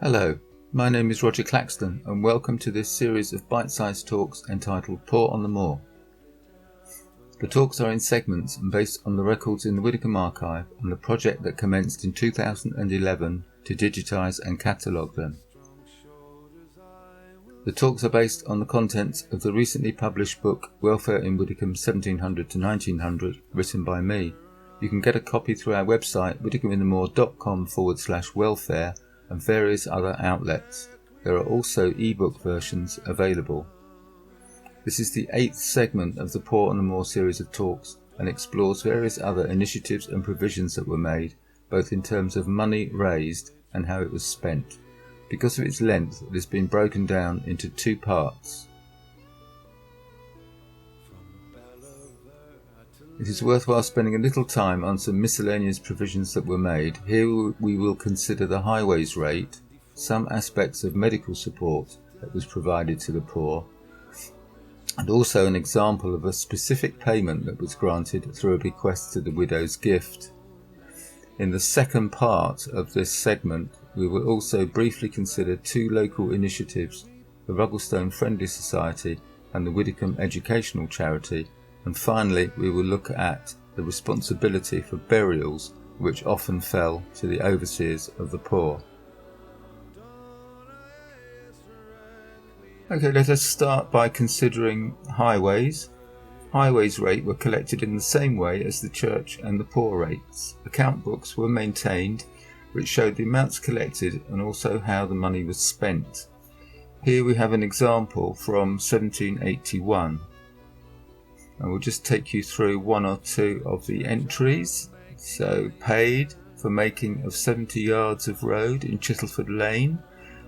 Hello, my name is Roger Claxton and welcome to this series of bite-sized talks entitled Port on the Moor. The talks are in segments and based on the records in the Widecombe archive and the project that commenced in 2011 to digitise and catalogue them. The talks are based on the contents of the recently published book Welfare in Widecombe 1700 to 1900 written by me. You can get a copy through our website widecombe-in-the-moor.com/welfare and various other outlets. There are also ebook versions available. This is the 8th segment of the Port on the Moor series of talks and explores various other initiatives and provisions that were made, both in terms of money raised and how it was spent. Because of its length, it has been broken down into 2 parts. It is worthwhile spending a little time on some miscellaneous provisions that were made. Here we will consider the highways rate, some aspects of medical support that was provided to the poor, and also an example of a specific payment that was granted through a bequest to the widow's gift. In the second part of this segment, we will also briefly consider 2 local initiatives, the Rugglestone Friendly Society and the Widecombe Educational Charity. And finally, we will look at the responsibility for burials, which often fell to the overseers of the poor. Okay, let us start by considering highways. Highways rate were collected in the same way as the church and the poor rates. Account books were maintained, which showed the amounts collected and also how the money was spent. Here we have an example from 1781. And we'll just take you through 1 or 2 of the entries. So, paid for making of 70 yards of road in Chittleford Lane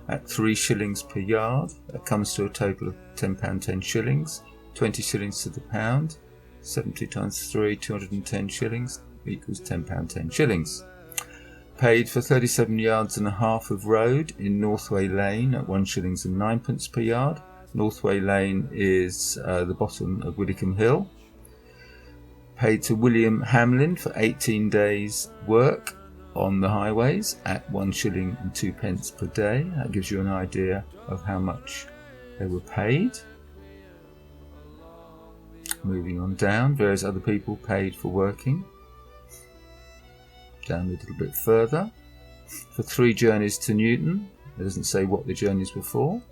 at 3 shillings per yard. That comes to a total of £10 10 shillings, 20 shillings to the pound. 70 times 3, 210 shillings equals £10 10 shillings. Paid for 37 yards and a half of road in Northway Lane at 1 shillings and 9 per yard. Northway Lane is the bottom of Widecombe Hill. Paid to William Hamlin for 18 days work on the highways at 1 shilling and 2 pence per day. That gives you an idea of how much they were paid. Moving on down, various other people paid for working. Down a little bit further. For 3 journeys to Newton. It doesn't say what the journeys were for.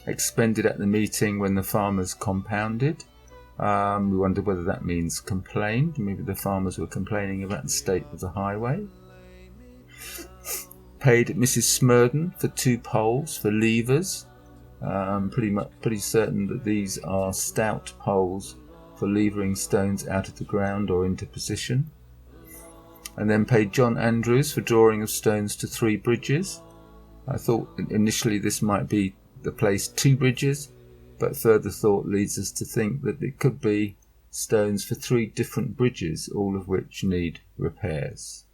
Expended at the meeting when the farmers compounded. We wonder whether that means complained. Maybe the farmers were complaining about the state of the highway. Paid Mrs. Smurden for 2 poles for levers. Pretty certain that these are stout poles for levering stones out of the ground or into position. And then paid John Andrews for drawing of stones to 3 bridges. I thought initially this might be the place 2 bridges, but further thought leads us to think that it could be stones for 3 different bridges, all of which need repairs.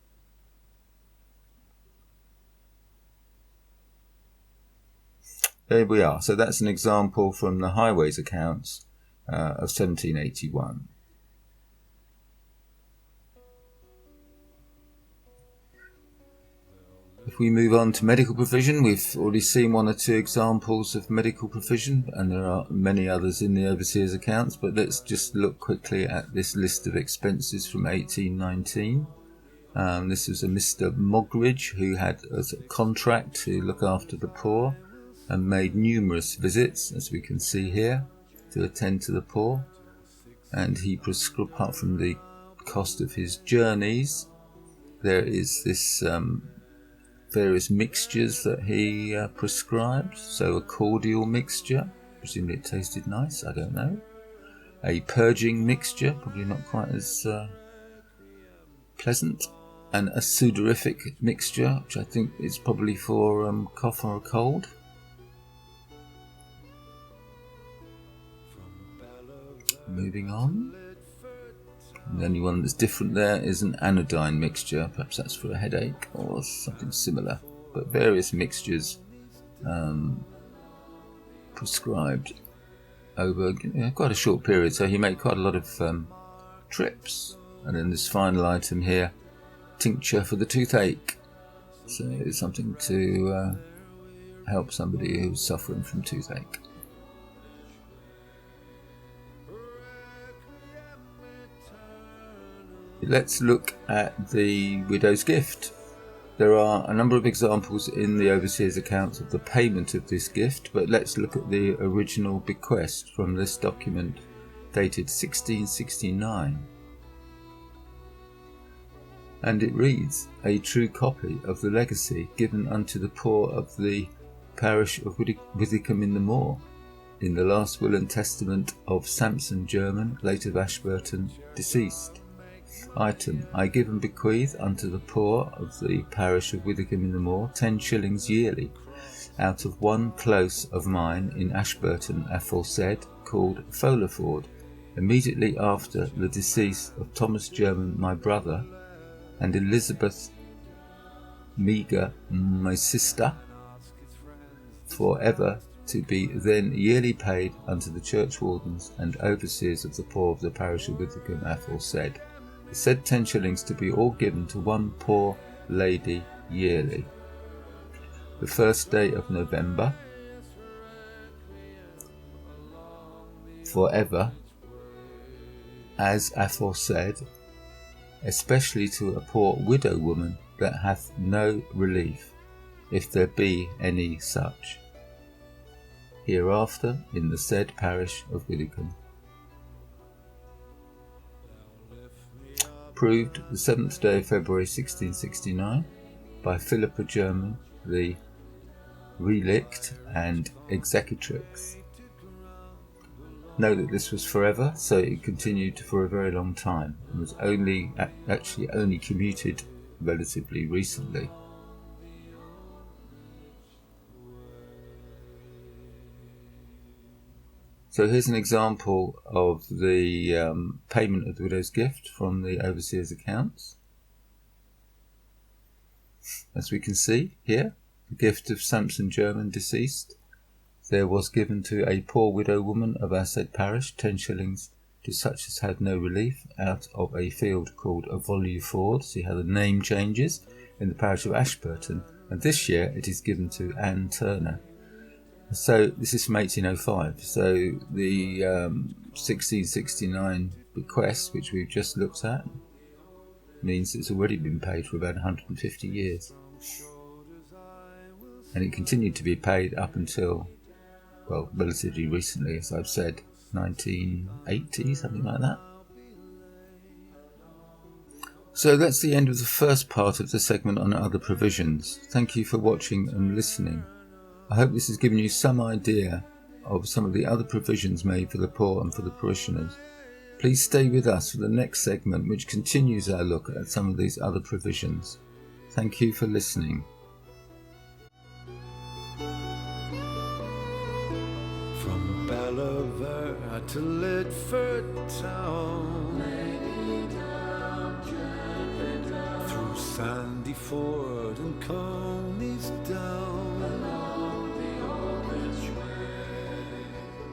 There we are. So that's an example from the highways accounts of 1781. If we move on to medical provision, we've already seen 1 or 2 examples of medical provision, and there are many others in the overseers accounts, but let's just look quickly at this list of expenses from 1819. This was a Mr. Mogridge who had a contract to look after the poor and made numerous visits, as we can see here, to attend to the poor. And he prescribed, apart from the cost of his journeys, there is this various mixtures that he prescribed. So a cordial mixture, presumably it tasted nice, I don't know. A purging mixture, probably not quite as pleasant. And a sudorific mixture, which I think is probably for cough or a cold. Moving on. And the only one that's different there is an anodyne mixture. Perhaps that's for a headache or something similar. But various mixtures prescribed over quite a short period. So he made quite a lot of trips. And then this final item here, tincture for the toothache. So it's something to help somebody who's suffering from toothache. Let's look at the widow's gift. There are a number of examples in the overseer's accounts of the payment of this gift, but let's look at the original bequest from this document dated 1669. And it reads, "A true copy of the legacy given unto the poor of the parish of Widecombe-in-the-moor, in the last will and testament of Sampson German, late of Ashburton, deceased. Item, I give and bequeath unto the poor of the parish of Widecombe-in-the-moor 10 shillings yearly, out of one close of mine in Ashburton aforesaid, called Folaford, immediately after the decease of Thomas German my brother, and Elizabeth Meagher my sister, for ever to be then yearly paid unto the churchwardens and overseers of the poor of the parish of Widecombe aforesaid. The said 10 shillings to be all given to one poor lady yearly. The first day of November, for ever, as aforesaid, especially to a poor widow woman that hath no relief, if there be any such, hereafter in the said parish of Widecombe. Approved the 7th day of February 1669 by Philippa German, the relict and executrix." Note that this was forever, so it continued for a very long time and was actually only commuted relatively recently. So here's an example of the payment of the widow's gift from the overseer's accounts. As we can see here, the gift of Sampson German deceased. There was given to a poor widow woman of our said parish 10 shillings to such as had no relief out of a field called Folaford. See how the name changes in the parish of Ashburton, and this year it is given to Anne Turner. So this is from 1805. So the 1669 bequest, which we've just looked at, means it's already been paid for about 150 years. And it continued to be paid up until, well, relatively recently, as I've said, 1980, something like that. So that's the end of the first part of the segment on other provisions. Thank you for watching and listening. I hope this has given you some idea of some of the other provisions made for the poor and for the parishioners. Please stay with us for the next segment, which continues our look at some of these other provisions. Thank you for listening. From Bellevue to Lidford Town, through Sandy Ford and Coney's Down,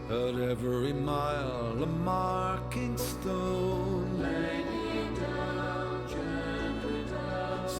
at every mile a marking stone,